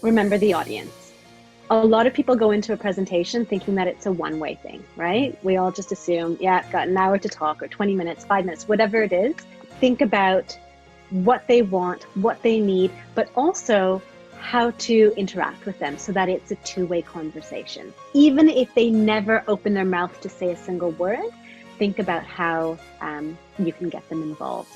remember the audience. A lot of people go into a presentation thinking that it's a one-way thing, right? We all just assume, yeah, I've got an hour to talk or 20 minutes, 5 minutes, whatever it is. Think about what they want, what they need, but also how to interact with them so that it's a two-way conversation. Even if they never open their mouth to say a single word, think about how you can get them involved.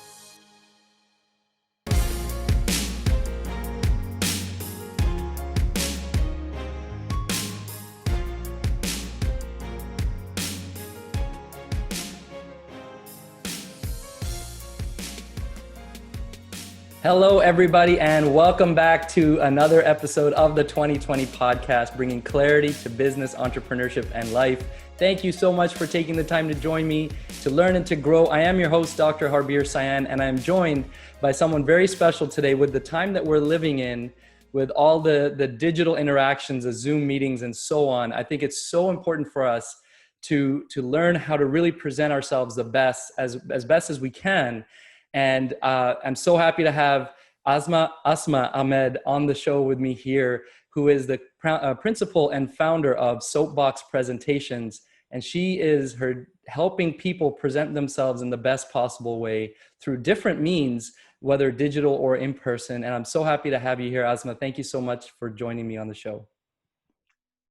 Hello, everybody, and welcome back to another episode of the 2020 podcast, bringing clarity to business, entrepreneurship, and life. Thank you so much for taking the time to join me to learn and to grow. I am your host, Dr. Harbir Sayan, and I'm joined by someone very special today. With the time that we're living in, with all the digital interactions, the Zoom meetings, and so on, I think it's so important for us to learn how to really present ourselves the best, as best as we can. And I'm so happy to have Asma Ahmed on the show with me here, who is the principal and founder of Soapbox Presentations. And she is helping people present themselves in the best possible way through different means, whether digital or in person. And I'm so happy to have you here, Asma. Thank you so much for joining me on the show.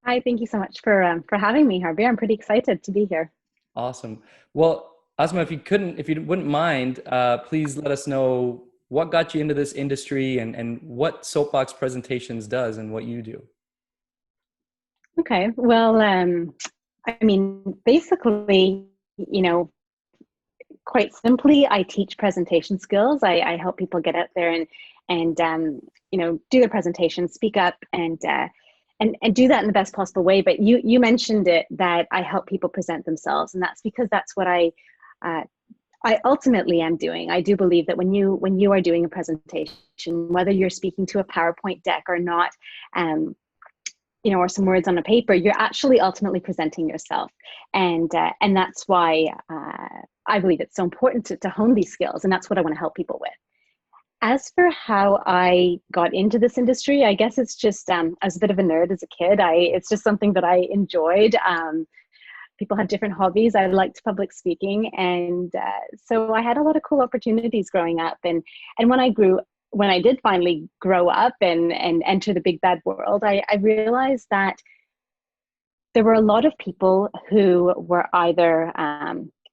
Hi, thank you so much for having me, Harbir. I'm pretty excited to be here. Awesome. Well, Asma, if you wouldn't mind, please let us know what got you into this industry and what Soapbox Presentations does and what you do. Okay, well, basically, quite simply, I teach presentation skills. I help people get out there and do their presentation, speak up, and do that in the best possible way. But you mentioned it, that I help people present themselves, and that's because that's what I ultimately am doing. I do believe that when you are doing a presentation, whether you're speaking to a PowerPoint deck or not, or some words on a paper, you're actually ultimately presenting yourself. And that's why I believe it's so important to hone these skills. And that's what I want to help people with. As for how I got into this industry, I guess it's just, I was a bit of a nerd as a kid. It's just something that I enjoyed. People have different hobbies. I liked public speaking. And so I had a lot of cool opportunities growing up. And when I did finally grow up and enter the big bad world, I realized that there were a lot of people who were either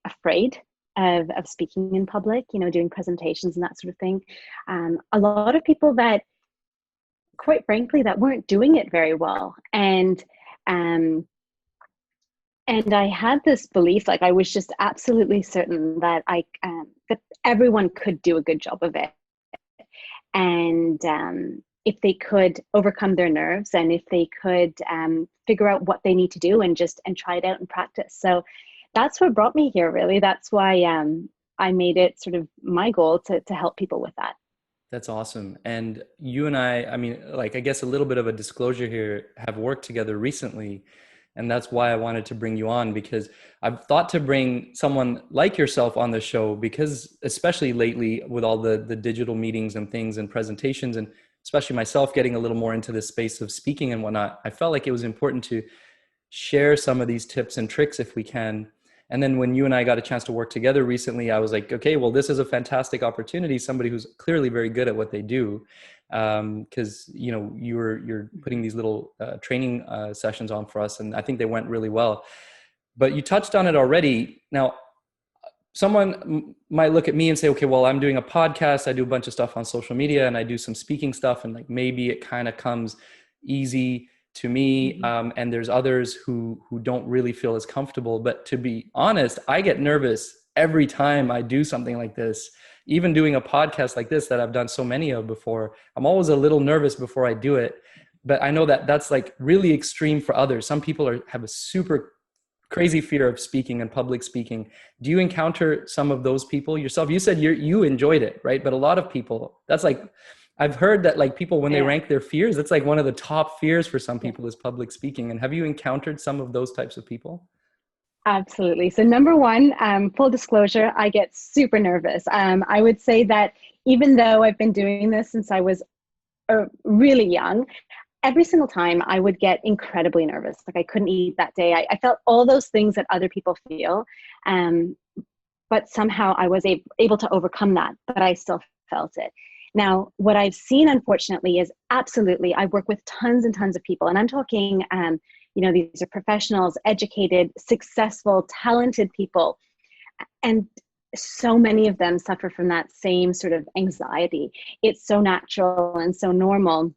afraid of speaking in public, doing presentations and that sort of thing. A lot of people that, quite frankly, that weren't doing it very well. And I had this belief, like I was just absolutely certain that that everyone could do a good job of it. And if they could overcome their nerves, and if they could figure out what they need to do and try it out and practice. So that's what brought me here, really. That's why I made it sort of my goal to help people with that. That's awesome. And you and I guess a little bit of a disclosure here, have worked together recently. And that's why I wanted to bring you on, because I've thought to bring someone like yourself on the show, because especially lately with all the digital meetings and things and presentations, and especially myself getting a little more into this space of speaking and whatnot, I felt like it was important to share some of these tips and tricks if we can. And then when you and I got a chance to work together recently, I was like, okay, well, this is a fantastic opportunity. Somebody who's clearly very good at what they do. Because you're putting these little training sessions on for us, and I think they went really well. But you touched on it already. Now, someone might look at me and say, okay, well, I'm doing a podcast, I do a bunch of stuff on social media, and I do some speaking stuff, and like maybe it kind of comes easy to me. And there's others who don't really feel as comfortable. But to be honest, I get nervous every time I do something like this. Even doing a podcast like this that I've done so many of before, I'm always a little nervous before I do it. But I know that that's like really extreme for others. Some people have a super crazy fear of speaking and public speaking. Do you encounter some of those people yourself? You said you enjoyed it, right? But a lot of people, that's like, I've heard that like people, when they rank their fears, that's like one of the top fears for some people is public speaking. And have you encountered some of those types of people? Absolutely. So number one, full disclosure, I get super nervous. I would say that even though I've been doing this since I was really young, every single time I would get incredibly nervous. Like I couldn't eat that day. I felt all those things that other people feel. But somehow I was able to overcome that, but I still felt it. Now, what I've seen, unfortunately, is absolutely, I work with tons and tons of people, and I'm talking, these are professionals, educated, successful, talented people. And so many of them suffer from that same sort of anxiety. It's so natural and so normal.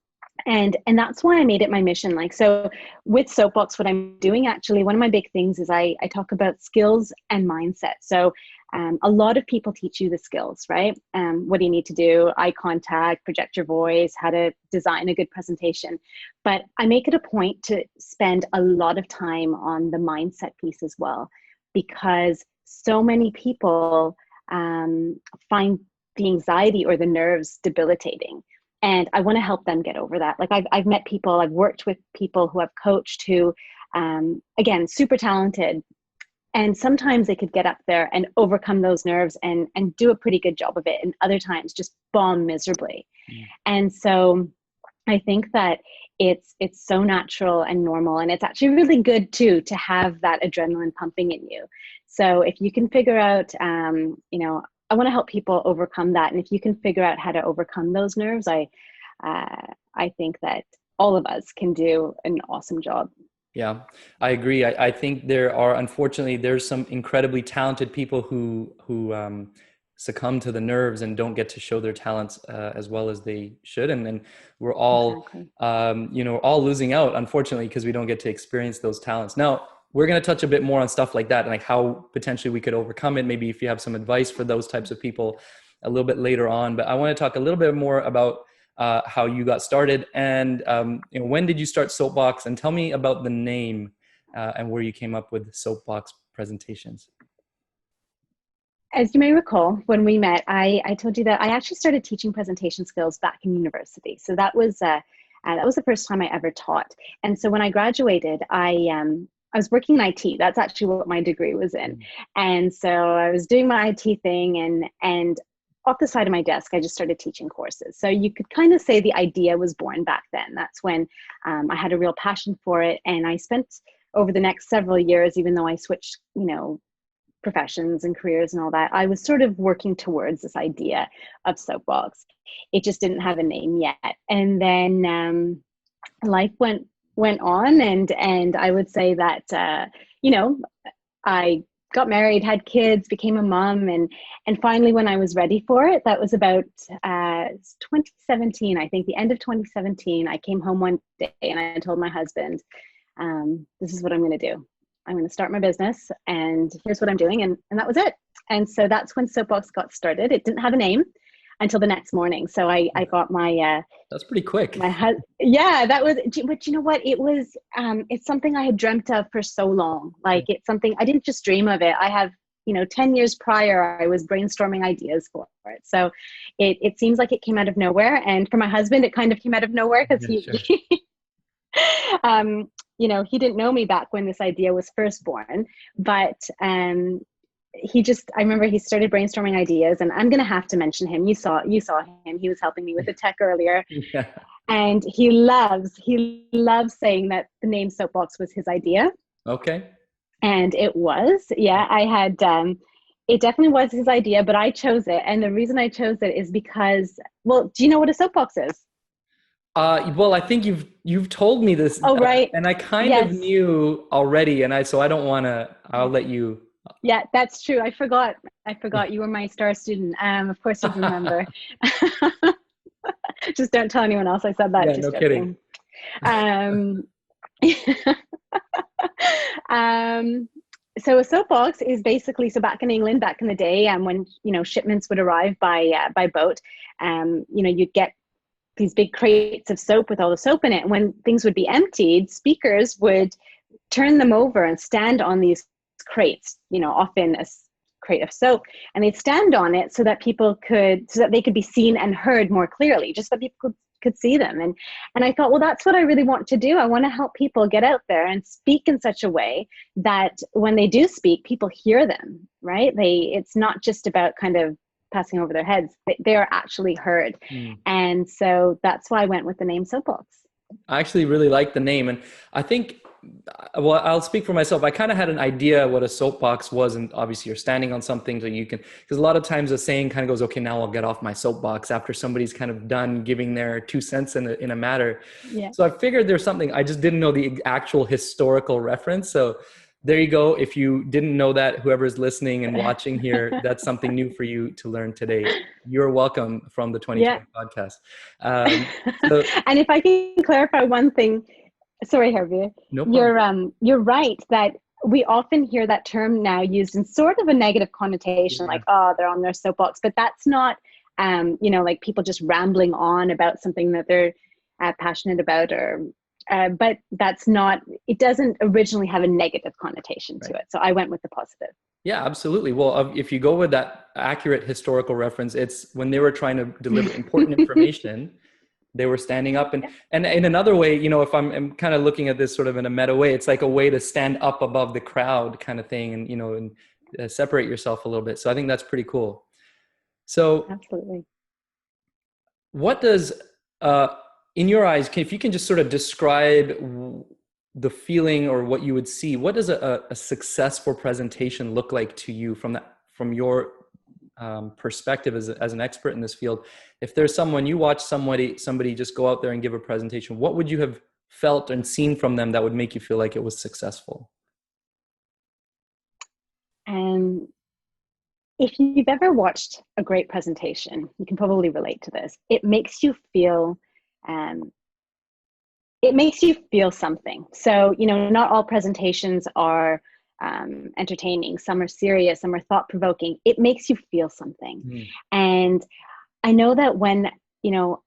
And that's why I made it my mission. Like, so with Soapbox, what I'm doing, actually, one of my big things is I talk about skills and mindset. So a lot of people teach you the skills, right? What do you need to do? Eye contact, project your voice, how to design a good presentation. But I make it a point to spend a lot of time on the mindset piece as well, because so many people find the anxiety or the nerves debilitating. And I want to help them get over that. Like I've met people, I've worked with people who I've coached who, again, super talented. And sometimes they could get up there and overcome those nerves and do a pretty good job of it. And other times just bomb miserably. And so I think that it's so natural and normal. And it's actually really good too, to have that adrenaline pumping in you. So if you can figure out, I want to help people overcome that. And if you can figure out how to overcome those nerves, I think that all of us can do an awesome job. Yeah, I agree. I think unfortunately, there's some incredibly talented people who succumb to the nerves and don't get to show their talents as well as they should. And then we're all, Exactly. all losing out, unfortunately, because we don't get to experience those talents. Now, we're going to touch a bit more on stuff like that and like how potentially we could overcome it. Maybe if you have some advice for those types of people a little bit later on. But I want to talk a little bit more about how you got started and when did you start Soapbox, and tell me about the name and where you came up with Soapbox Presentations. As you may recall, when we met, I told you that I actually started teaching presentation skills back in university. So that was the first time I ever taught. And so when I graduated, I was working in IT. That's actually what my degree was in. And so I was doing my IT thing, and off the side of my desk, I just started teaching courses. So you could kind of say the idea was born back then. That's when I had a real passion for it. And I spent over the next several years, even though I switched, professions and careers and all that, I was sort of working towards this idea of Soapbox. It just didn't have a name yet. And then life went on, and I would say that, I got married, had kids, became a mom, and finally when I was ready for it, that was about 2017, I think the end of 2017, I came home one day and I told my husband, this is what I'm going to do. I'm going to start my business, and here's what I'm doing. And that was it. And so that's when Soapbox got started. It didn't have a name until the next morning. So I got my, that's pretty quick. Yeah, that was, but you know what? It was, it's something I had dreamt of for so long. Like it's something, I didn't just dream of it. I have, 10 years prior, I was brainstorming ideas for it. So it seems like it came out of nowhere. And for my husband, it kind of came out of nowhere because Sure. He didn't know me back when this idea was first born, but I remember he started brainstorming ideas, and I'm going to have to mention him. You saw him. He was helping me with the tech earlier. Yeah. And he loves saying that the name Soapbox was his idea. Okay. And it was, I had, it definitely was his idea, but I chose it. And the reason I chose it is because, well, do you know what a soapbox is? Well, I think you've told me this. Oh, right. And I kind of knew already. And I'll let you. Yeah, that's true. I forgot you were my star student. Of course you'd remember. Just don't tell anyone else I said that. Yeah, just no joking. Kidding. So a soapbox is basically, so back in England, back in the day, when shipments would arrive by boat, you'd get these big crates of soap with all the soap in it. And when things would be emptied, speakers would turn them over and stand on these crates, often a crate of soap, and they'd stand on it so that they could be seen and heard more clearly, just so people could see them. And I thought, well, that's what I really want to do. I want to help people get out there and speak in such a way that when they do speak, people hear them, right? It's not just about kind of passing over their heads. They are actually heard. And so that's why I went with the name Soapbox. I actually really like the name. And I think, well, I'll speak for myself. I kind of had an idea what a soapbox was. And obviously you're standing on something so you can, because a lot of times the saying kind of goes, okay, now I'll get off my soapbox after somebody's kind of done giving their 2 cents in a matter. Yeah. So I figured there's something, I just didn't know the actual historical reference. So there you go. If you didn't know that, whoever's listening and watching here, that's something new for you to learn today. You're welcome from the 2020 Yeah. podcast. So And if I can clarify one thing, sorry, Javier, no problem. you're right that we often hear that term now used in sort of a negative connotation, Yeah. like, oh, they're on their soapbox, but that's not, like people just rambling on about something that they're passionate about, or but that's not, it doesn't originally have a negative connotation to it. So I went with the positive. Yeah, absolutely. Well, if you go with that accurate historical reference, it's when they were trying to deliver important information, they were standing up. And in another way, if I'm kind of looking at this sort of in a meta way, it's like a way to stand up above the crowd kind of thing, and separate yourself a little bit. So I think that's pretty cool. So Absolutely. what does, in your eyes, if you can just sort of describe the feeling or what you would see, what does a successful presentation look like to you from your perspective as an expert in this field? If there's someone, you watch somebody just go out there and give a presentation, what would you have felt and seen from them that would make you feel like it was successful? And if you've ever watched a great presentation, you can probably relate to this. It makes you feel something. So, not all presentations are entertaining. Some are serious, some are thought-provoking. It makes you feel something. And I know that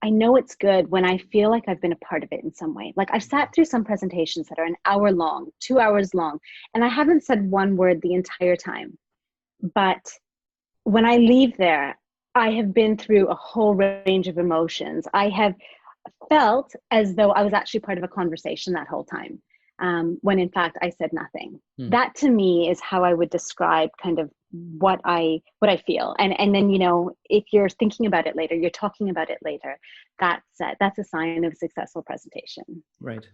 I know it's good when I feel like I've been a part of it in some way. Like I've sat through some presentations that are an hour long, 2 hours long, and I haven't said one word the entire time. But when I leave there, I have been through a whole range of emotions. I have felt as though I was actually part of a conversation that whole time, when in fact I said nothing. That to me is how I would describe kind of what I feel. And then, if you're thinking about it later, you're talking about it later, that's a sign of a successful presentation. Right.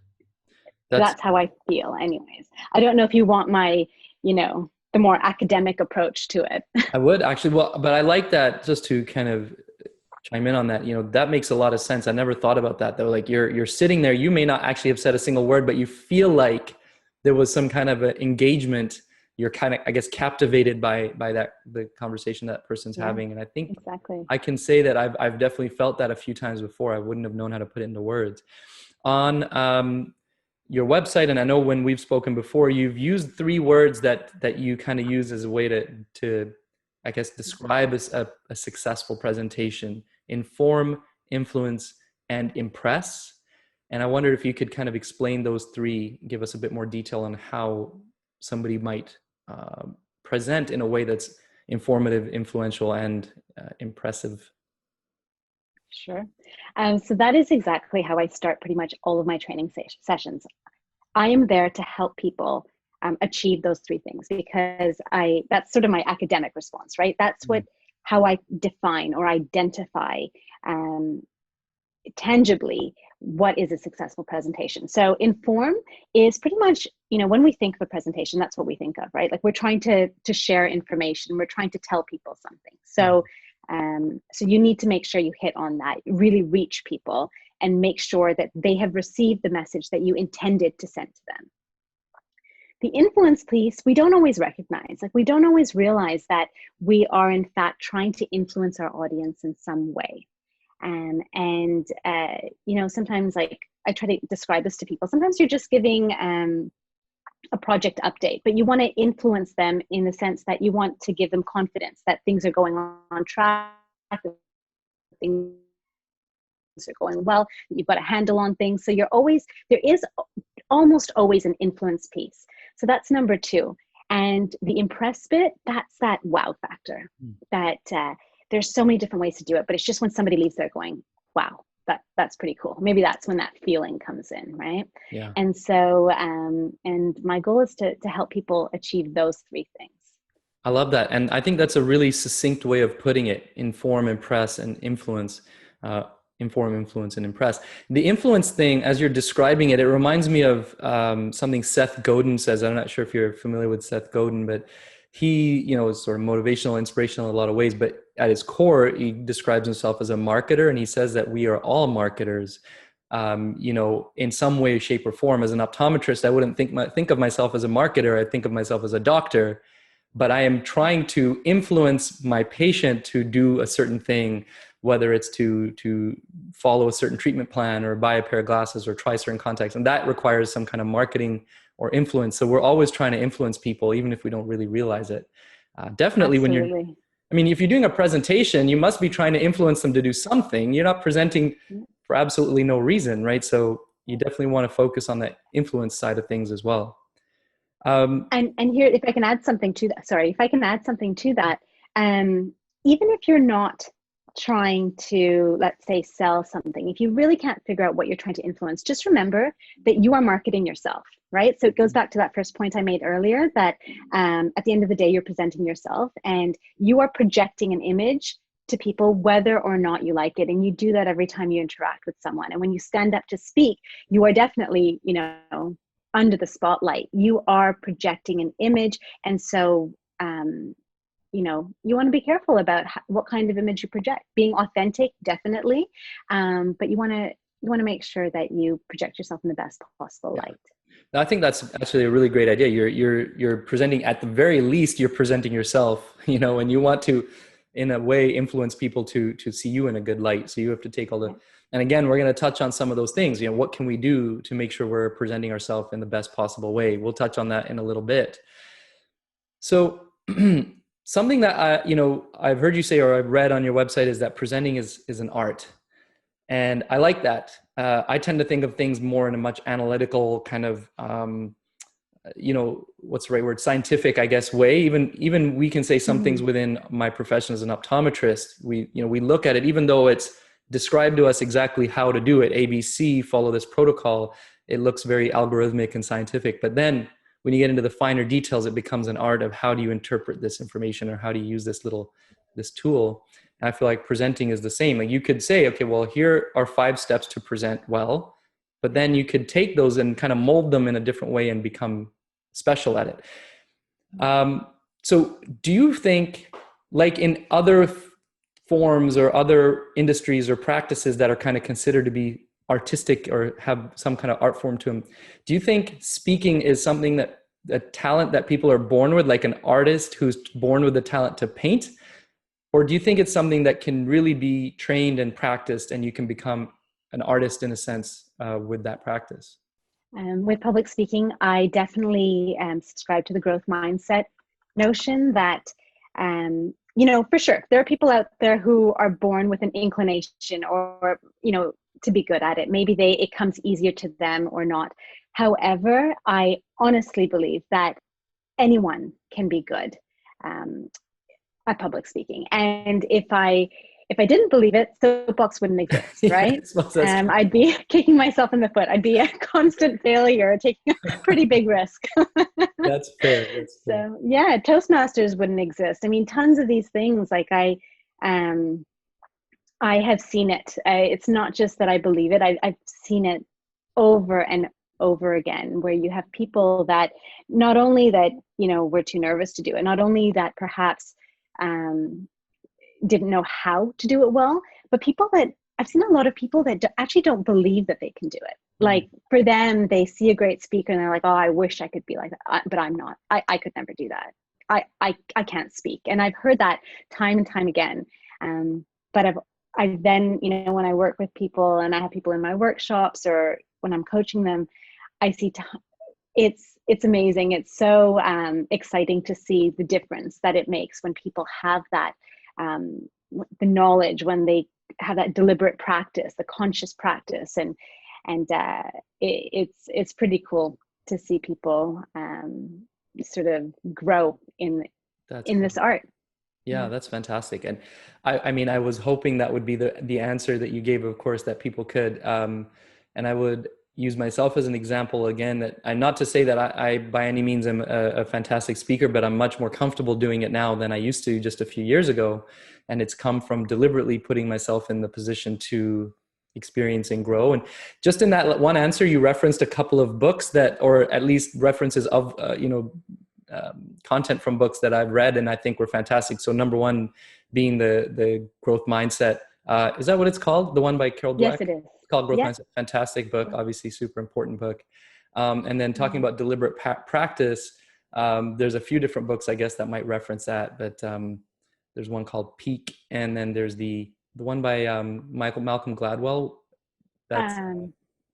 That's how I feel anyways. I don't know if you want my, the more academic approach to it. I would actually, but I like that, just to kind of chime in on that. That makes a lot of sense. I never thought about that though. Like you're sitting there, you may not actually have said a single word, but you feel like there was some kind of engagement. You're kind of, I guess, captivated by the conversation that person's having. And I think exactly, I can say that I've definitely felt that a few times before. I wouldn't have known how to put it into words. On your website, and I know when we've spoken before, you've used 3 words that you kind of use as a way to I guess describe a successful presentation: inform, influence, and impress. And I wondered if you could kind of explain those 3, give us a bit more detail on how somebody might present in a way that's informative, influential, and impressive. Sure. So that is exactly how I start pretty much all of my training sessions. I am there to help people achieve those 3 things, because that's sort of my academic response, right? That's how I define or identify tangibly what is a successful presentation. So inform is pretty much, when we think of a presentation, that's what we think of, right? Like we're trying to share information, we're trying to tell people something. So so you need to make sure you hit on that, really reach people and make sure that they have received the message that you intended to send to them. The influence piece, we don't always recognize. Like we don't always realize that we are in fact trying to influence our audience in some way. Sometimes, like I try to describe this to people, sometimes you're just giving a project update, but you want to influence them in the sense that you want to give them confidence that things are going on track, things are going well, you've got a handle on things. So there is almost always an influence piece. So that's number 2. And the impress bit, that's that wow factor. That there's so many different ways to do it, but it's just when somebody leaves there going, wow, that's pretty cool. Maybe that's when that feeling comes in, right? Yeah. And so, and my goal is to help people achieve those 3 things. I love that. And I think that's a really succinct way of putting it: inform, impress, and influence. inform, influence, and impress. The influence thing, as you're describing it, it reminds me of something Seth Godin says. I'm not sure if you're familiar with Seth Godin, but he, is sort of motivational, inspirational in a lot of ways, but at his core, he describes himself as a marketer. And he says that we are all marketers, in some way, shape, or form. As an optometrist, I wouldn't think of myself as a marketer. I think of myself as a doctor, but I am trying to influence my patient to do a certain thing, whether it's to follow a certain treatment plan or buy a pair of glasses or try certain contacts. And that requires some kind of marketing or influence. So we're always trying to influence people, even if we don't really realize it. Definitely Absolutely. if you're doing a presentation, you must be trying to influence them to do something. You're not presenting for absolutely no reason, right? So you definitely want to focus on the influence side of things as well. And here, if I can add something to that, even if you're not trying to, let's say, sell something, if you really can't figure out what you're trying to influence, just remember that you are marketing yourself, right? So it goes back to that first point I made earlier, that at the end of the day, you're presenting yourself and you are projecting an image to people, whether or not you like it. And you do that every time you interact with someone. And when you stand up to speak, you are definitely, under the spotlight. You are projecting an image. And so, you want to be careful about what kind of image you project. Being authentic, definitely. But you want to make sure that you project yourself in the best possible light. I think that's actually a really great idea. You're presenting, at the very least, you're presenting yourself, and you want to, in a way, influence people to see you in a good light. So you have to take all the, and again, we're going to touch on some of those things. What can we do to make sure we're presenting ourselves in the best possible way? We'll touch on that in a little bit. So something that I've heard you say, or I've read on your website, is that presenting is an art. And I like that. I tend to think of things more in a much analytical kind of, what's the right word? Scientific, I guess, way. Even we can say some things within my profession as an optometrist. We look at it, even though it's described to us exactly how to do it, ABC, follow this protocol. It looks very algorithmic and scientific. But then when you get into the finer details, it becomes an art of how do you interpret this information, or how do you use this tool. And I feel like presenting is the same. Like you could say, okay, well, here are 5 steps to present well, but then you could take those and kind of mold them in a different way and become special at it. So do you think, like in other forms or other industries or practices that are kind of considered to be artistic or have some kind of art form to them, do you think speaking is something that a talent that people are born with, like an artist who's born with the talent to paint? Or do you think it's something that can really be trained and practiced, and you can become an artist in a sense with that practice? With public speaking, I definitely subscribe to the growth mindset notion that, for sure, there are people out there who are born with an inclination or, to be good at it. Maybe it comes easier to them or not. However, I honestly believe that anyone can be good at public speaking. And if I didn't believe it, Soapbox wouldn't exist, right? I'd be kicking myself in the foot. I'd be a constant failure, taking a pretty big risk. That's fair. So yeah, Toastmasters wouldn't exist. I mean, tons of these things, like I have seen it. It's not just that I believe it. I've seen it over and over again, where you have people that not only that, were too nervous to do it, not only that perhaps didn't know how to do it well, but I've seen a lot of people that actually don't believe that they can do it. Like for them, they see a great speaker and they're like, oh, I wish I could be like that, but I'm not. I could never do that. I can't speak. And I've heard that time and time again. But I've then, when I work with people and I have people in my workshops or when I'm coaching them, I see it's amazing. It's so exciting to see the difference that it makes when people have that, the knowledge, when they have that deliberate practice, the conscious practice, and it's pretty cool to see people sort of grow in this art. Yeah, that's fantastic. And I mean, I was hoping that would be the answer that you gave, of course, that people could. And I would use myself as an example again, that I'm not to say that I by any means am a fantastic speaker, but I'm much more comfortable doing it now than I used to just a few years ago. And it's come from deliberately putting myself in the position to experience and grow. And just in that one answer, you referenced a couple of books that, or at least references of, content from books that I've read and I think were fantastic. So number one being the growth mindset. Is that what it's called? The one by Carol Dweck? Yes, it is. It's called Growth Yeah. Mindset. Fantastic book, obviously super important book. And then talking about deliberate practice, there's a few different books, I guess, that might reference that, but there's one called Peak, and then there's the one by Malcolm Gladwell. That's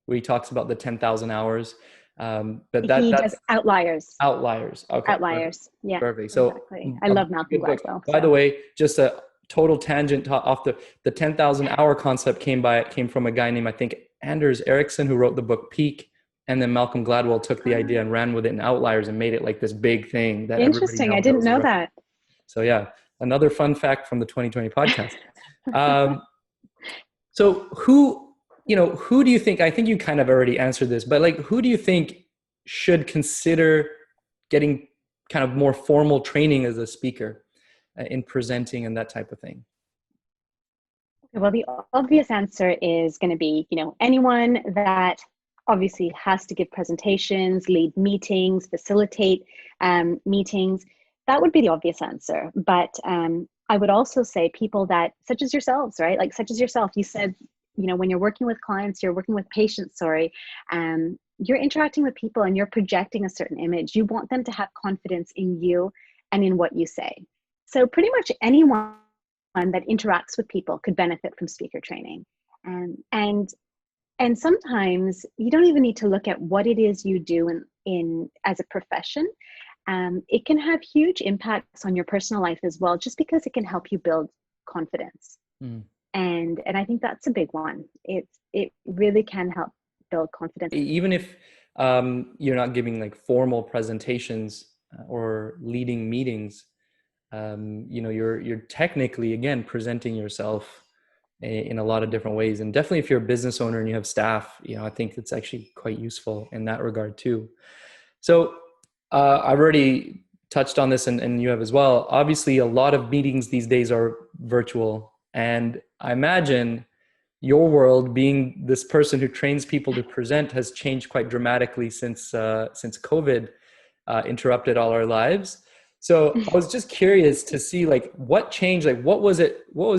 where he talks about the 10,000 hours. But he that's does Outliers. Outliers. Okay. Outliers. Perfect. Yeah. Perfect. So exactly. I love Malcolm Gladwell. By the way, just a total tangent off the 10,000 hour concept came from a guy named, I think, Anders Ericsson, who wrote the book Peak. And then Malcolm Gladwell took the idea and ran with it in Outliers and made it like this big thing that interesting. I didn't know that. So yeah, another fun fact from the 2020 podcast. So who do you think, I think you kind of already answered this, but like, who do you think should consider getting kind of more formal training as a speaker in presenting and that type of thing? Well, the obvious answer is going to be, anyone that obviously has to give presentations, lead meetings, facilitate meetings. That would be the obvious answer. But I would also say people that, such as yourselves, right? Like such as yourself, you said, when you're working with clients, you're working with patients, you're interacting with people and you're projecting a certain image. You want them to have confidence in you and in what you say. So pretty much anyone that interacts with people could benefit from speaker training. And sometimes you don't even need to look at what it is you do in as a profession. It can have huge impacts on your personal life as well, just because it can help you build confidence. And I think that's a big one. It really can help build confidence. Even if you're not giving like formal presentations or leading meetings, you're technically, again, presenting yourself in a lot of different ways. And definitely if you're a business owner and you have staff, I think it's actually quite useful in that regard too. So I've already touched on this and you have as well. Obviously, a lot of meetings these days are virtual. And I imagine your world, being this person who trains people to present, has changed quite dramatically since COVID interrupted all our lives. So I was just curious to see like what changed, like what was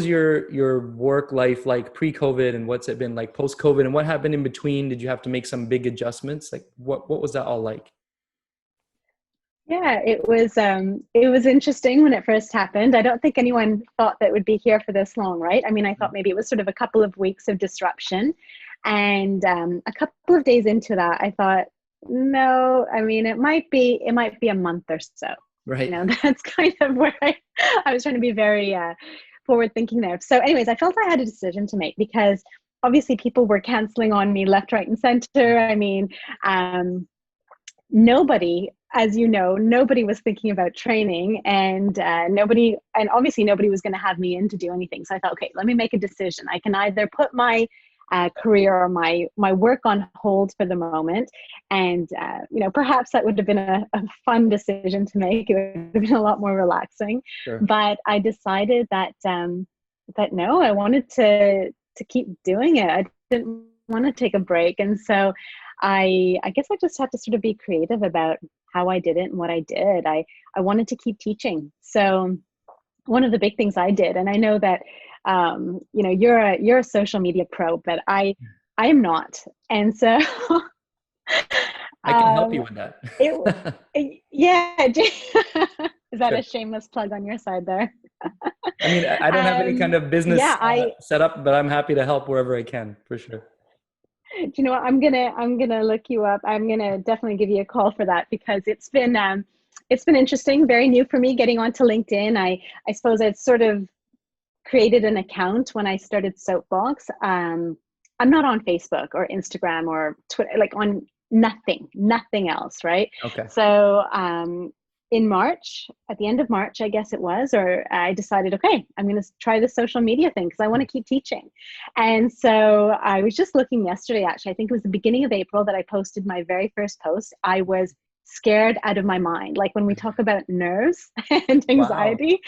your work life like pre-COVID, and what's it been like post-COVID, and what happened in between? Did you have to make some big adjustments? Like what was that all like? Yeah, it was interesting when it first happened. I don't think anyone thought that it would be here for this long, right? I mean, I thought maybe it was sort of a couple of weeks of disruption. And a couple of days into that, I thought, no, I mean, it might be a month or so. Right. That's kind of where I was trying to be very forward thinking there. So anyways, I felt I had a decision to make, because obviously people were canceling on me left, right, and center. I mean, nobody, as you know, nobody was thinking about training, and obviously nobody was going to have me in to do anything. So I thought, okay, let me make a decision. I can either put my career or my work on hold for the moment, and perhaps that would have been a fun decision to make. It would have been a lot more relaxing. Sure. But I decided that no, I wanted to keep doing it. I didn't want to take a break, and so I guess I just had to sort of be creative about how I did it and what I did. I wanted to keep teaching. So one of the big things I did, and I know that you're a social media pro, but I am not. And so I can help you with that. Yeah. Is that a shameless plug on your side there? I mean, I don't have any kind of business set up, but I'm happy to help wherever I can, for sure. Do you know what? I'm gonna look you up. I'm gonna definitely give you a call for that, because it's been interesting, very new for me getting onto LinkedIn. I suppose I'd sort of created an account when I started Soapbox. I'm not on Facebook or Instagram or Twitter, like on nothing else, right? Okay. So in March, at the end of March, I guess it was, or I decided, okay, I'm going to try the social media thing because I want to keep teaching. And so I was just looking yesterday, actually, I think it was the beginning of April that I posted my very first post. I was scared out of my mind. Like when we talk about nerves and anxiety,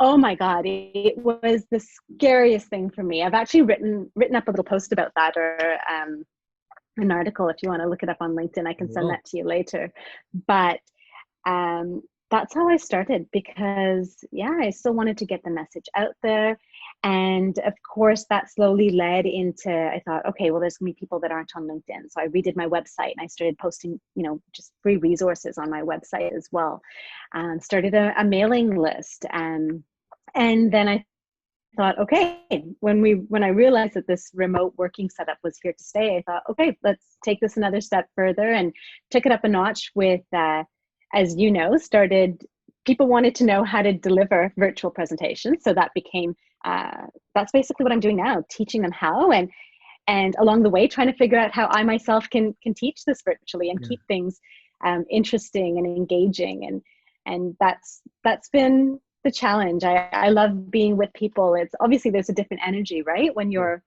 Oh my God, it was the scariest thing for me. I've actually written up a little post about that, or an article. If you want to look it up on LinkedIn, I can send that to you later. But that's how I started, because yeah, I still wanted to get the message out there. And of course that slowly led into, I thought, okay, well, there's gonna be people that aren't on LinkedIn. So I redid my website and I started posting, just free resources on my website as well. Started a mailing list. And then I thought, okay, when I realized that this remote working setup was here to stay, I thought, okay, let's take this another step further, and took it up a notch with, as you know, people wanted to know how to deliver virtual presentations. So that became, that's basically what I'm doing now, teaching them how, and along the way, trying to figure out how I myself can teach this virtually and keep things interesting and engaging. And that's been the challenge. I love being with people. It's obviously, there's a different energy, right? When you're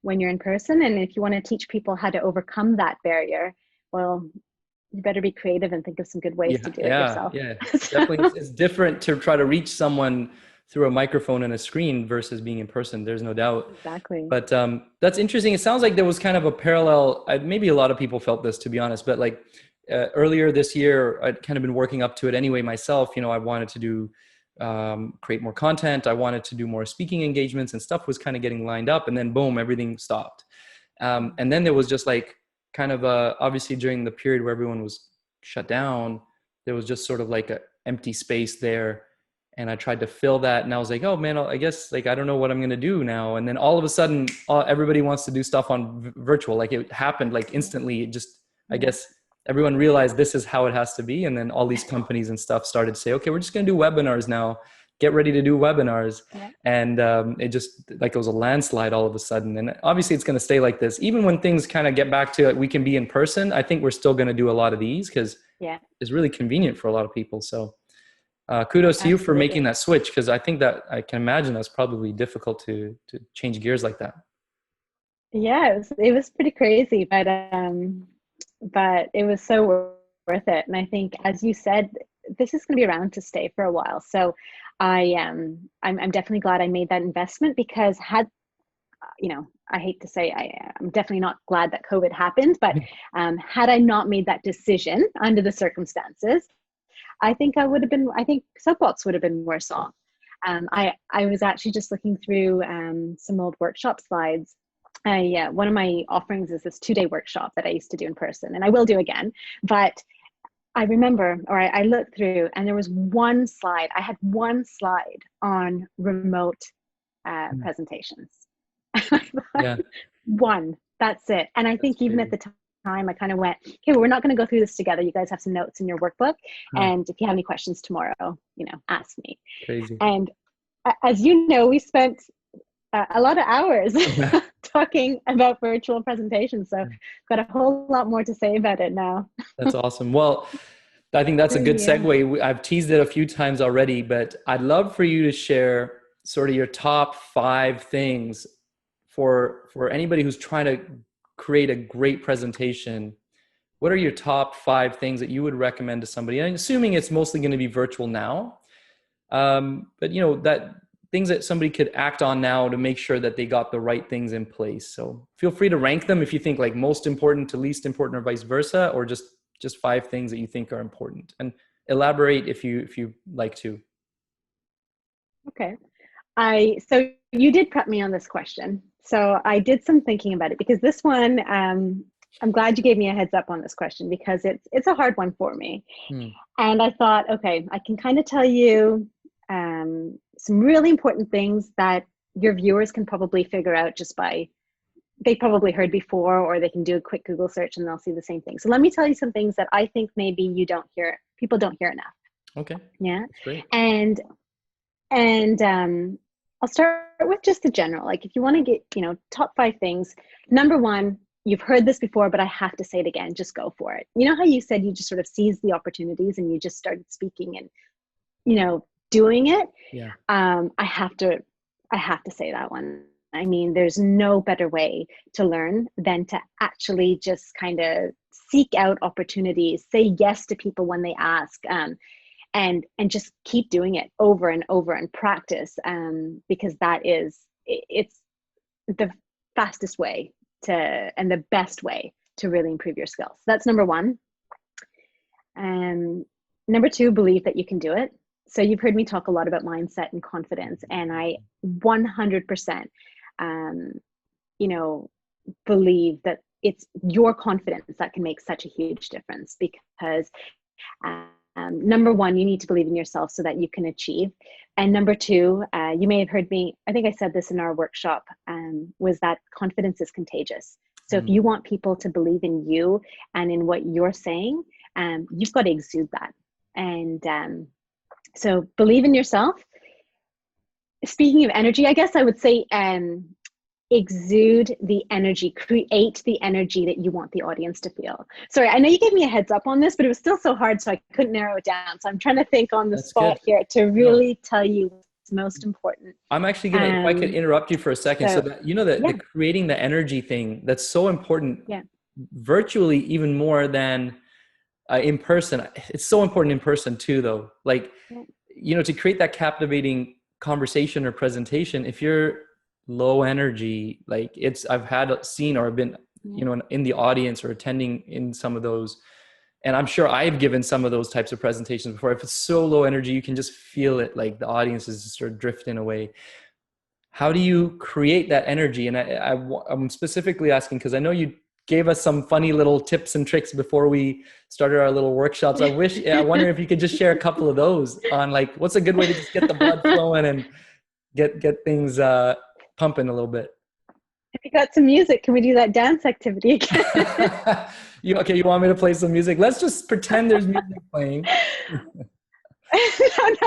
in person, and if you want to teach people how to overcome that barrier, well, you better be creative and think of some good ways to do it yourself. Yeah, definitely. It's different to try to reach someone through a microphone and a screen versus being in person. There's no doubt. Exactly. But that's interesting. It sounds like there was kind of a parallel. Maybe a lot of people felt this, to be honest, but like earlier this year, I'd kind of been working up to it anyway myself. I wanted to do create more content. I wanted to do more speaking engagements, and stuff was kind of getting lined up, and then boom, everything stopped. And then there was just like kind of obviously during the period where everyone was shut down, there was just sort of like an empty space there. And I tried to fill that, and I was like, oh man, I guess like, I don't know what I'm going to do now. And then all of a sudden, everybody wants to do stuff on virtual. Like it happened like instantly. It just, I guess everyone realized this is how it has to be. And then all these companies and stuff started to say, okay, we're just going to do webinars now. Get ready to do webinars. Yeah. And it just, like, it was a landslide all of a sudden. And obviously it's going to stay like this. Even when things kind of get back to we can be in person, I think we're still going to do a lot of these because it's really convenient for a lot of people. So kudos to you for making that switch, because I think that I can imagine that's probably difficult to change gears like that. Yeah, it was pretty crazy, but it was so worth it. And I think, as you said, this is going to be around to stay for a while. So I'm definitely glad I made that investment, because I hate to say, I'm definitely not glad that COVID happened, but had I not made that decision under the circumstances, I think Soapbox would have been worse off. I was actually just looking through some old workshop slides. One of my offerings is this 2-day workshop that I used to do in person, and I will do again. But I remember, or I looked through, and there was one slide. I had one slide on remote presentations. One, that's it. And I think even at the time, I kind of went, okay, well, we're not going to go through this together. You guys have some notes in your workbook. And if you have any questions tomorrow, ask me. Crazy. And as you know, we spent a lot of hours talking about virtual presentations. So got a whole lot more to say about it now. That's awesome. Well, I think that's a good segue. I've teased it a few times already, but I'd love for you to share sort of your top 5 things for anybody who's trying to create a great presentation. What are your top 5 things that you would recommend to somebody? And I'm assuming it's mostly going to be virtual now, but that things that somebody could act on now to make sure that they got the right things in place. So feel free to rank them if you think like most important to least important, or vice versa, or just 5 things that you think are important, and elaborate if you like to. Okay. So you did prep me on this question. So I did some thinking about it, because this one, I'm glad you gave me a heads up on this question, because it's a hard one for me. And I thought, okay, I can kind of tell you some really important things that your viewers can probably figure out just by, they probably heard before, or they can do a quick Google search and they'll see the same thing. So let me tell you some things that I think maybe people don't hear enough. Okay. Yeah. That's great. And I'll start with just the general, like if you want to get, top 5 things. Number 1, you've heard this before, but I have to say it again, just go for it. You know how you said you just sort of seized the opportunities and you just started speaking and, doing it? Yeah. I have to say that one. I mean, there's no better way to learn than to actually just kind of seek out opportunities, say yes to people when they ask. and just keep doing it over and over and practice, because it's the fastest way to, and the best way to really improve your skills. That's number one. Number two, believe that you can do it. So you've heard me talk a lot about mindset and confidence, and I 100%, believe that it's your confidence that can make such a huge difference, because number one, you need to believe in yourself so that you can achieve. And number two, you may have heard me, I think I said this in our workshop, was that confidence is contagious. So if you want people to believe in you and in what you're saying, you've got to exude that. And so believe in yourself. Speaking of energy, I guess I would say exude the energy, create the energy that you want the audience to feel. Sorry, I know you gave me a heads up on this, but it was still so hard, so I couldn't narrow it down. So I'm trying to think on the spot here to really tell you what's most important. I'm actually going to, if I could interrupt you for a second, so that, the creating the energy thing, that's so important, virtually even more than in person. It's so important in person too, though. Like, to create that captivating conversation or presentation, if you're low energy, like I've seen or been, in the audience or attending in some of those, and I'm sure I've given some of those types of presentations before. If it's so low energy, you can just feel it, like the audience is just sort of drifting away. How do you create that energy? And I'm specifically asking because I know you gave us some funny little tips and tricks before we started our little workshops. I wonder if you could just share a couple of those on, like, what's a good way to just get the blood flowing and get things pumping a little bit. If you got some music, can we do that dance activity again? You want me to play some music? Let's just pretend there's music playing.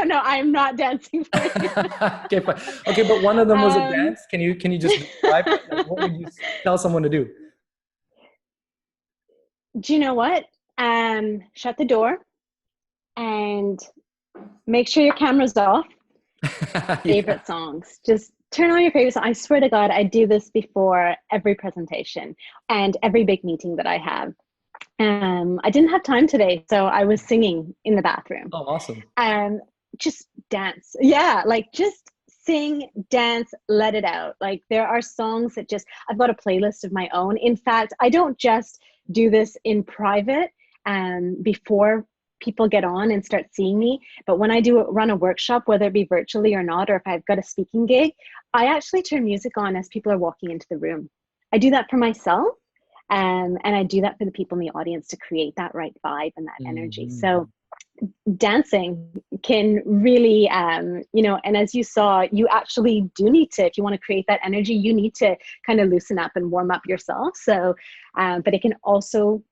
No, I'm not dancing for you. Okay, fine. Okay, but one of them was a dance. Can you just describe it? Like, what would you tell someone to do? Do you know what? Shut the door and make sure your camera's off. Favorite songs. Just turn on your favorite song. I swear to God, I do this before every presentation and every big meeting that I have. I didn't have time today, so I was singing in the bathroom. Oh, awesome. Just dance. Yeah, like just sing, dance, let it out. Like there are songs that I've got a playlist of my own. In fact, I don't just do this in private before people get on and start seeing me, but when I run a workshop, whether it be virtually or not, or if I've got a speaking gig, I actually turn music on as people are walking into the room. I do that for myself, and I do that for the people in the audience to create that right vibe and that energy. So dancing can really, and as you saw, you actually do need to, if you want to create that energy, you need to kind of loosen up and warm up yourself. So, but it can also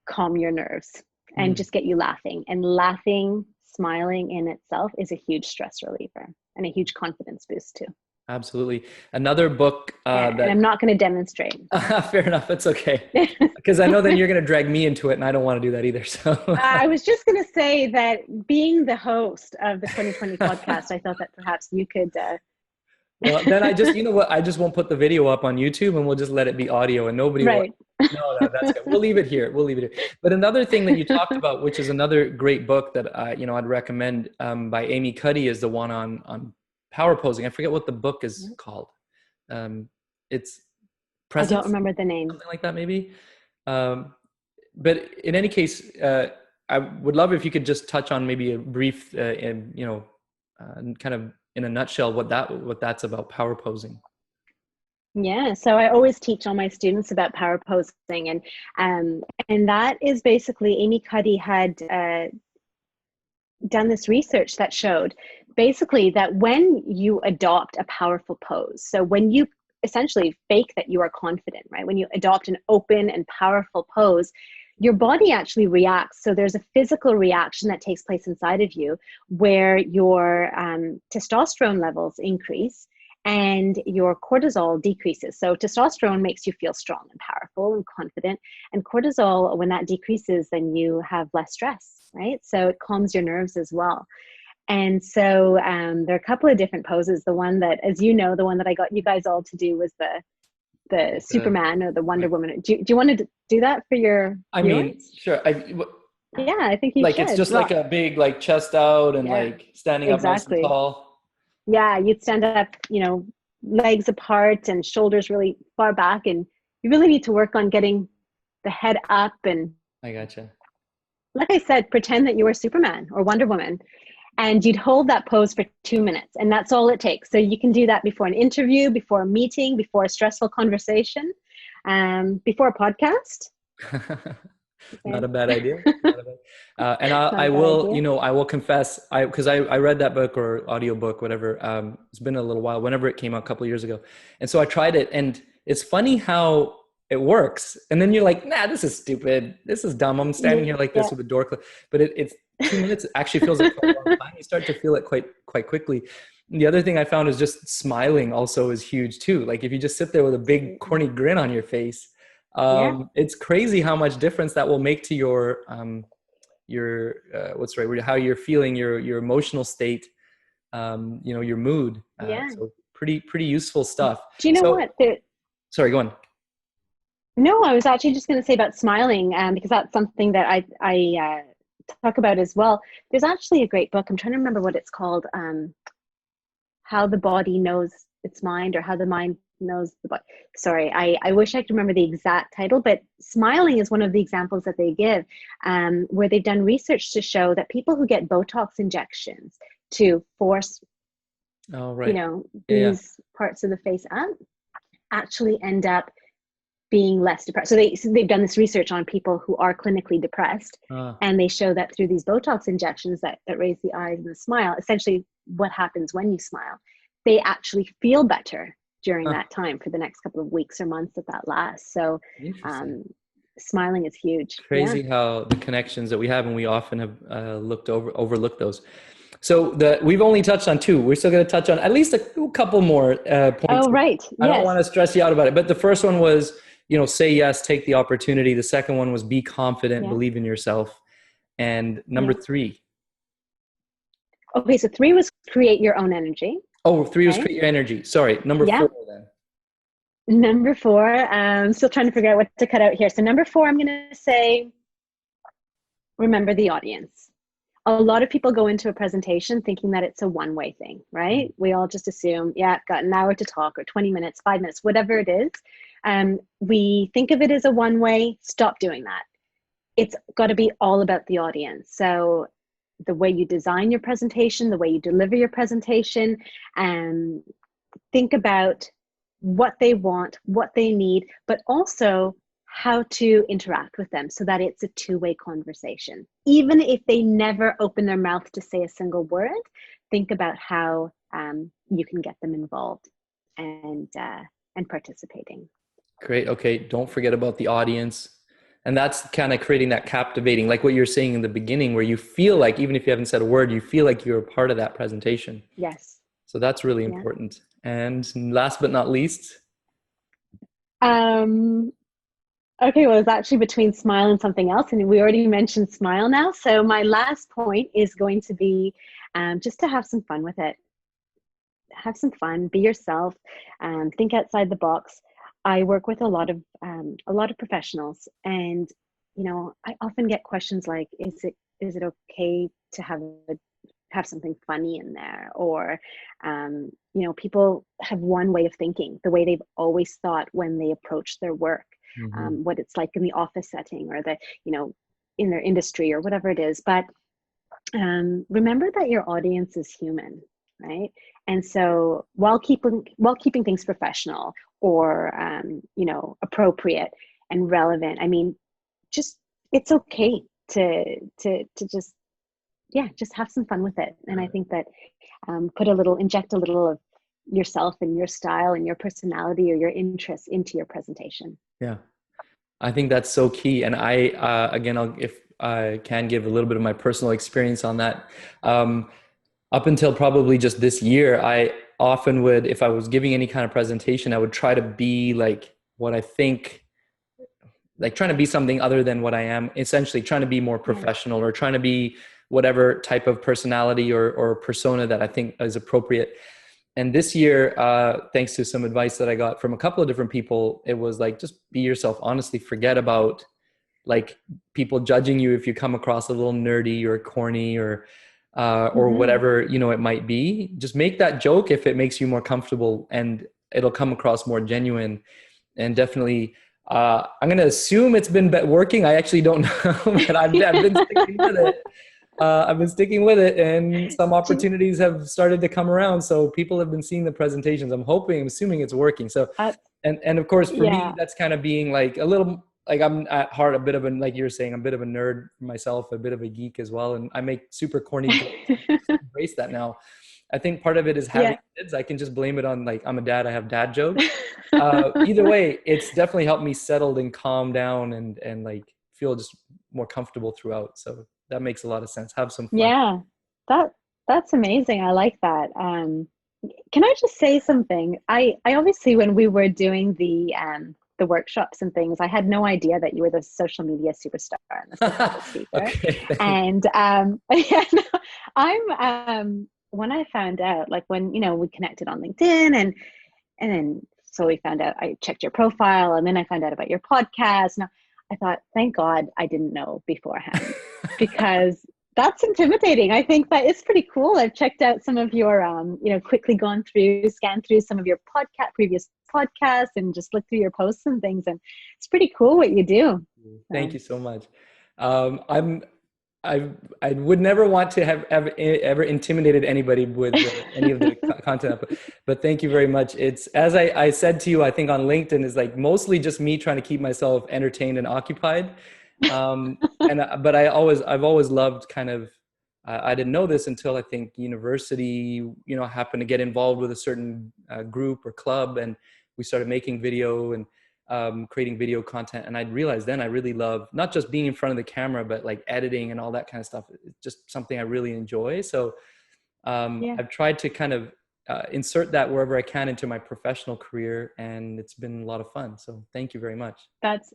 calm your nerves and just get you laughing. And laughing, smiling in itself is a huge stress reliever and a huge confidence boost too. Absolutely. Another book and I'm not going to demonstrate. Fair enough. It's okay. Because I know then you're going to drag me into it, and I don't want to do that either. So I was just going to say that being the host of the 2020 podcast, I thought that perhaps you could. Well, then I just won't put the video up on YouTube, and we'll just let it be audio, and nobody will. No, that's good. We'll leave it here. But another thing that you talked about, which is another great book that I'd recommend by Amy Cuddy, is the one on power posing. I forget what the book is called. It's Presence. I don't remember the name. Something like that, maybe. But in any case, I would love if you could just touch on maybe a brief, kind of in a nutshell, what that's about, power posing. Yeah, so I always teach all my students about power posing, and that is basically Amy Cuddy had done this research that showed basically that when you adopt a powerful pose, so when you essentially fake that you are confident, right? When you adopt an open and powerful pose, your body actually reacts. So there's a physical reaction that takes place inside of you where your testosterone levels increase and your cortisol decreases. So testosterone makes you feel strong and powerful and confident. And cortisol, when that decreases, then you have less stress, right? So it calms your nerves as well. And so there are a couple of different poses. The one that, as you know, the one that I got you guys all to do was the Superman or the Wonder Woman. Do you want to do that for your viewers? I mean, sure. Yeah, I think you Like it's should. just like Well, a big like chest out and yeah, like standing up nice and exactly. tall. Yeah, you'd stand up, legs apart and shoulders really far back. And you really need to work on getting the head up. And I gotcha. like I said, pretend that you were Superman or Wonder Woman. And you'd hold that pose for 2 minutes. And that's all it takes. So you can do that before an interview, before a meeting, before a stressful conversation, before a podcast. Not Okay. a bad idea. Not a bad, and Not I a bad will, idea. I will confess, because I read that book or audio book, whatever. It's been a little while, whenever it came out a couple of years ago. And so I tried it, and it's funny how it works. And then you're like, nah, this is stupid. This is dumb. I'm standing here like this Yeah. with a door closed. But it's 2 minutes. It actually feels like quite a long time. You start to feel it quite quickly. And the other thing I found is just smiling also is huge too. Like if you just sit there with a big corny grin on your face, Yeah. it's crazy how much difference that will make to your what's the right word, how you're feeling, your emotional state, your mood. Yeah. So pretty useful stuff. Do you know So what? sorry, go on. No, I was actually just going to say about smiling, because that's something that I talk about as well. There's actually a great book. I'm trying to remember what it's called. How the body knows its mind, or how the mind knows the body. Sorry, I wish I could remember the exact title, but smiling is one of the examples that they give, where they've done research to show that people who get Botox injections to force, Oh, right. Yeah. these parts of the face up, actually end up being less depressed. So they've done this research on people who are clinically depressed, and they show that through these Botox injections that raise the eyes and the smile, essentially what happens when you smile, they actually feel better during that time for the next couple of weeks or months that lasts. So Interesting. smiling is huge. Yeah. Crazy how the connections that we have, and we often have overlooked those. So we've only touched on two. We're still going to touch on at least a couple more points. Oh, right. I don't want Yes. to stress you out about it, but the first one was, say yes, take the opportunity. The second one was be confident, Yeah. believe in yourself. And number Yeah. 3. Okay. So 3 was create your own energy. Oh, 3 was Okay. create your energy. Sorry. Number Yeah. 4 then. Number 4, still trying to figure out what to cut out here. So number 4, I'm going to say, remember the audience. A lot of people go into a presentation thinking that it's a one-way thing, right? We all just assume, yeah, I've got an hour to talk, or 20 minutes, 5 minutes, whatever it is. We think of it as a one-way. Stop doing that. It's got to be all about the audience. So the way you design your presentation, the way you deliver your presentation, and think about what they want, what they need, but also how to interact with them so that it's a two-way conversation. Even if they never open their mouth to say a single word, think about how you can get them involved and participating. Great. Okay. Don't forget about the audience. And that's kind of creating that captivating, like what you're saying in the beginning, where you feel like, even if you haven't said a word, you feel like you're a part of that presentation. Yes. So that's really Yeah. important. And last but not least. Okay, well, it's actually between smile and something else. And we already mentioned smile now. So my last point is going to be just to have some fun with it. Have some fun, be yourself, think outside the box. I work with a lot of professionals, and I often get questions like, is it okay to have something funny in there? Or people have one way of thinking, the way they've always thought when they approach their work, what it's like in the office setting, or in their industry, or whatever it is. But remember that your audience is human, right? And so while keeping things professional, or appropriate and relevant, I mean, just, it's okay to just have some fun with it. And I think that inject a little of yourself and your style and your personality or your interests into your presentation. Yeah, I think that's so key. And if I can give a little bit of my personal experience on that, up until probably just this year, I often would, if I was giving any kind of presentation, I would try to be like what I think, like trying to be something other than what I am, essentially trying to be more professional, or trying to be whatever type of personality or persona that I think is appropriate. And this year, thanks to some advice that I got from a couple of different people, it was like, just be yourself. Honestly, forget about like people judging you if you come across a little nerdy or corny or Mm-hmm. whatever, you know, it might be. Just make that joke if it makes you more comfortable, and it'll come across more genuine. And definitely, I'm going to assume it's been working. I actually don't know, but I've been sticking with it. I've been sticking with it, and some opportunities have started to come around. So people have been seeing the presentations. I'm assuming it's working. So, and of course, for me, that's kind of being like a little, like I'm at heart a bit of like you were saying, I'm a bit of a nerd myself, a bit of a geek as well, and I make super corny jokes. I just embrace that now. I think part of it is having kids. I can just blame it on, like, I'm a dad. I have dad jokes. Either way, it's definitely helped me settle and calm down and like feel just more comfortable throughout. So that makes a lot of sense. Have some fun. Yeah, that's amazing. I like that. Can I just say something? I obviously, when we were doing the workshops and things, I had no idea that you were the social media superstar and the public speaker. Okay, and yeah, no, I'm when I found out, like when we connected on LinkedIn, and then so we found out, I checked your profile, and then I found out about your podcast. Now I thought, thank God I didn't know beforehand, because that's intimidating. I think that is pretty cool. I've checked out some of your, quickly scanned through some of your previous podcasts, and just looked through your posts and things. And it's pretty cool what you do. Thank you so much. I would never want to have ever intimidated anybody with any of the content, but thank you very much. It's, as I said to you, I think on LinkedIn, is like mostly just me trying to keep myself entertained and occupied. But I've always loved kind of, I didn't know this until I think university, happened to get involved with a certain group or club, and we started making video and creating video content. And I realized then I really love not just being in front of the camera, but like editing and all that kind of stuff. It's just something I really enjoy. So I've tried to kind of insert that wherever I can into my professional career, and it's been a lot of fun. So thank you very much. That's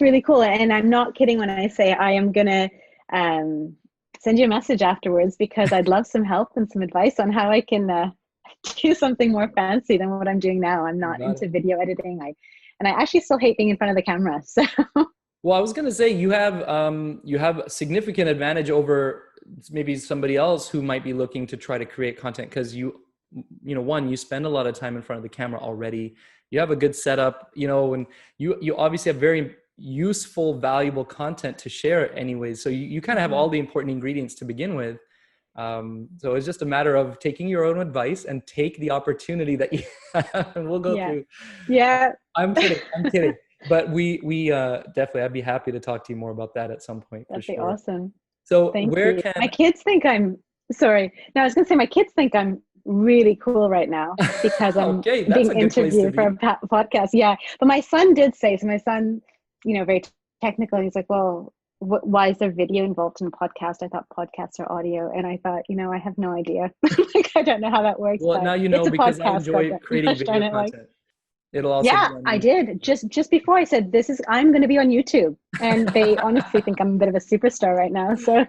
really cool. And I'm not kidding when I say I am gonna send you a message afterwards, because I'd love some help and some advice on how I can do something more fancy than what I'm doing now. I'm not into video editing. And I actually still hate being in front of the camera. So, well, I was going to say you have a significant advantage over maybe somebody else who might be looking to try to create content, because you spend a lot of time in front of the camera already. You have a good setup, and you obviously have very useful, valuable content to share anyways. So you kind of have all the important ingredients to begin with. So it's just a matter of taking your own advice and take the opportunity that you have, and we'll go through. Yeah. I'm kidding. But we definitely, I'd be happy to talk to you more about that at some point. That'd for be sure. awesome. So Thank you. My kids think I was going to say, my kids think I'm really cool right now, because I'm being interviewed for a podcast. Yeah. But my son did say, so my son, very technical. He's like, well, why is there video involved in a podcast? I thought podcasts are audio. And I thought, I have no idea. Like, I don't know how that works. Well, now you know, because I enjoy creating video content. It'll also I did. Just before I said, I'm going to be on YouTube. And they honestly think I'm a bit of a superstar right now. So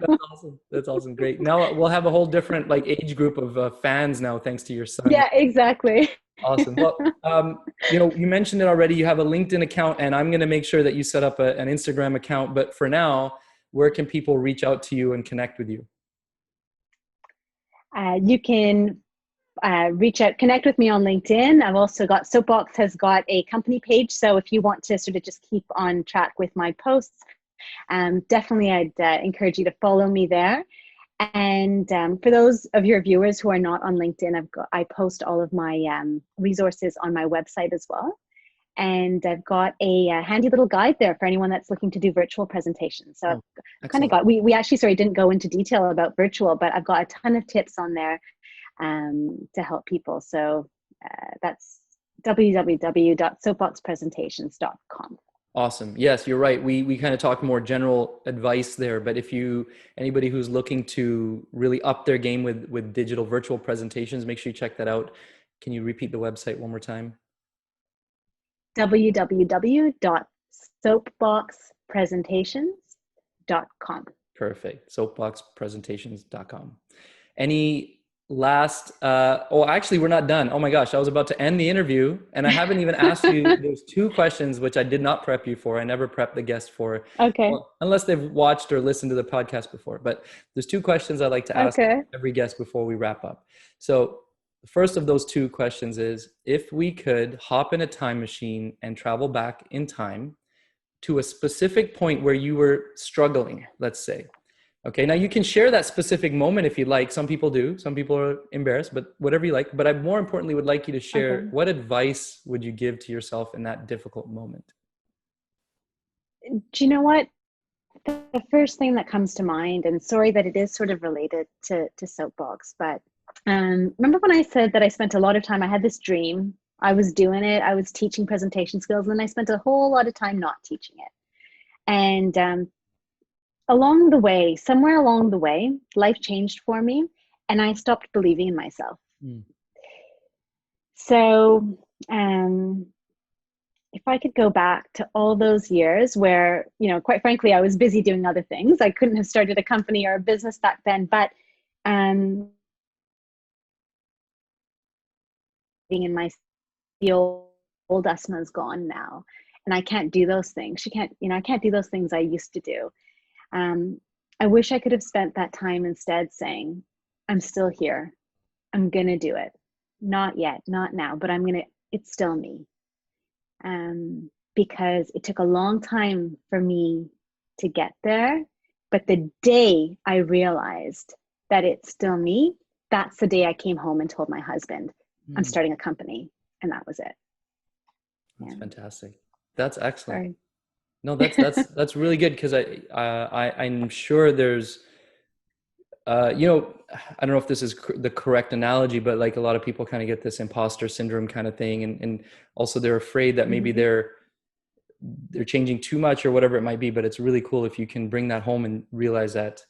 That's awesome. Great. Now we'll have a whole different age group of fans now, thanks to your son. Yeah, exactly. Awesome. Well, you mentioned it already. You have a LinkedIn account, and I'm going to make sure that you set up an Instagram account. But for now, where can people reach out to you and connect with you? You can connect with me on LinkedIn. I've also got, Soapbox has got a company page. So if you want to sort of just keep on track with my posts, definitely I'd encourage you to follow me there. And for those of your viewers who are not on LinkedIn, I post all of my resources on my website as well. And I've got a handy little guide there for anyone that's looking to do virtual presentations. So I've kind of we actually, didn't go into detail about virtual, but I've got a ton of tips on there to help people. So that's www.soapboxpresentations.com. Awesome. Yes, you're right. We kind of talk more general advice there, but if anybody who's looking to really up their game with digital virtual presentations, make sure you check that out. Can you repeat the website one more time? www.soapboxpresentations.com. Perfect. Soapboxpresentations.com. Any actually we're not done. Oh my gosh, I was about to end the interview and I haven't even asked you. There's two questions which I did not prep you for. I never prep the guest for, Okay. well, unless they've watched or listened to the podcast before. But there's two questions I like to ask every guest before we wrap up. So the first of those two questions is, if we could hop in a time machine and travel back in time to a specific point where you were struggling, let's say. Okay, now you can share that specific moment if you'd like. Some people do. Some people are embarrassed, but whatever you like. But I more importantly would like you to share, what advice would you give to yourself in that difficult moment? Do you know what? The first thing that comes to mind, and sorry that it is sort of related to Soapbox, but remember when I said that I spent a lot of time, I had this dream, I was doing it, I was teaching presentation skills, and then I spent a whole lot of time not teaching it. And along the way, somewhere along the way, life changed for me and I stopped believing in myself. So if I could go back to all those years where, you know, quite frankly, I was busy doing other things. I couldn't have started a company or a business back then, but in my, the old Asma is gone now. And I can't do those things. I can't do those things I used to do. I wish I could have spent that time instead saying, I'm still here. I'm going to do it. Not yet, not now, but it's still me. Because it took a long time for me to get there. But the day I realized that it's still me, that's the day I came home and told my husband, I'm starting a company. And that was it. That's fantastic. That's excellent. Sorry. No, that's really good, because I'm sure there's, I don't know if this is the correct analogy, but like a lot of people kind of get this imposter syndrome kind of thing, and also they're afraid that maybe they're changing too much or whatever it might be. But it's really cool if you can bring that home and realize that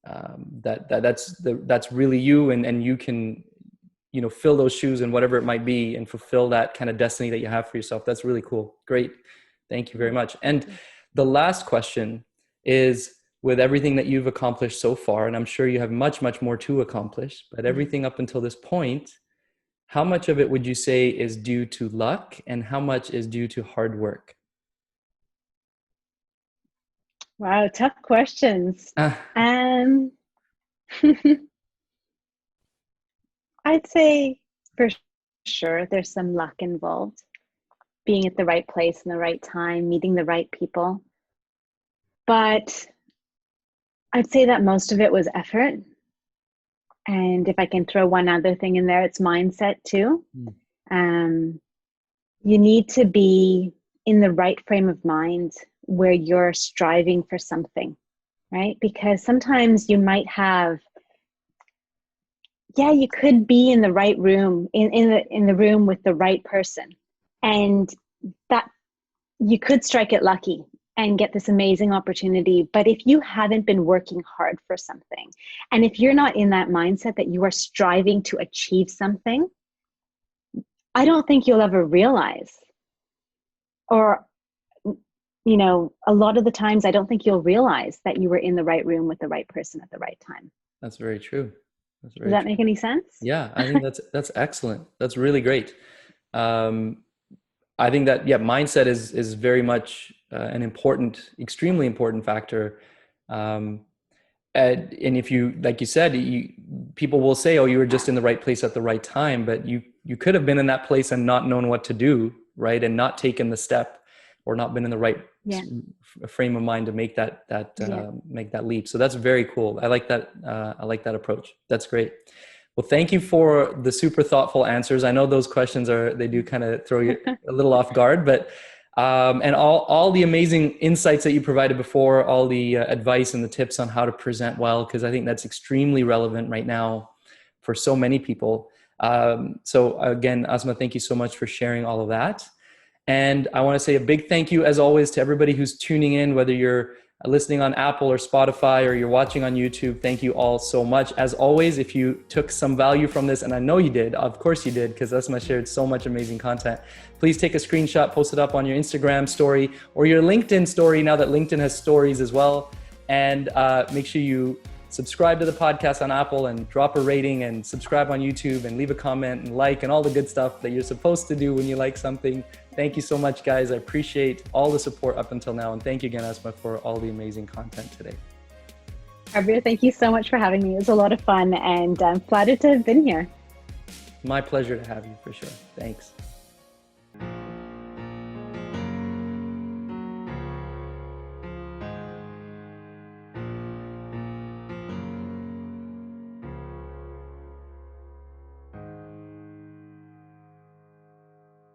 that's really you, and you can, fill those shoes and whatever it might be and fulfill that kind of destiny that you have for yourself. That's really cool. Great. Thank you very much. And the last question is, with everything that you've accomplished so far, and I'm sure you have much, much more to accomplish, but everything up until this point, how much of it would you say is due to luck and how much is due to hard work? Wow, tough questions. I'd say for sure there's some luck involved. Being at the right place in the right time, meeting the right people. But I'd say that most of it was effort. And if I can throw one other thing in there, it's mindset too. You need to be in the right frame of mind where you're striving for something, right? Because sometimes you might have, you could be in the right room, in the room with the right person. And that you could strike it lucky and get this amazing opportunity. But if you haven't been working hard for something, and if you're not in that mindset that you are striving to achieve something, I don't think you'll ever realize, or, a lot of the times I don't think you'll realize that you were in the right room with the right person at the right time. That's very true. Does that make any sense? Yeah, I think that's excellent. That's really great. I think that, mindset is very much an important, extremely important factor. And if you, like you said, people will say, oh, you were just in the right place at the right time, but you could have been in that place and not known what to do, right? And not taken the step, or not been in the right frame of mind to make that make that leap. So that's very cool. I like that. I like that approach. That's great. Well, thank you for the super thoughtful answers. I know those questions they do kind of throw you a little off guard, but, and all the amazing insights that you provided before, all the advice and the tips on how to present well, because I think that's extremely relevant right now for so many people. So again, Asma, thank you so much for sharing all of that. And I want to say a big thank you, as always, to everybody who's tuning in, whether you're listening on Apple or Spotify or you're watching on YouTube. Thank you all so much. As always, if you took some value from this, and I know you did, of course you did, because Asma shared so much amazing content, please take a screenshot, post it up on your Instagram story or your LinkedIn story, now that LinkedIn has stories as well. And make sure you subscribe to the podcast on Apple and drop a rating and subscribe on YouTube and leave a comment and like and all the good stuff that you're supposed to do when you like something. Thank you so much, guys. I appreciate all the support up until now. And thank you again, Asma, for all the amazing content today. Arvir, thank you so much for having me. It was a lot of fun, and I'm flattered to have been here. My pleasure to have you, for sure. Thanks.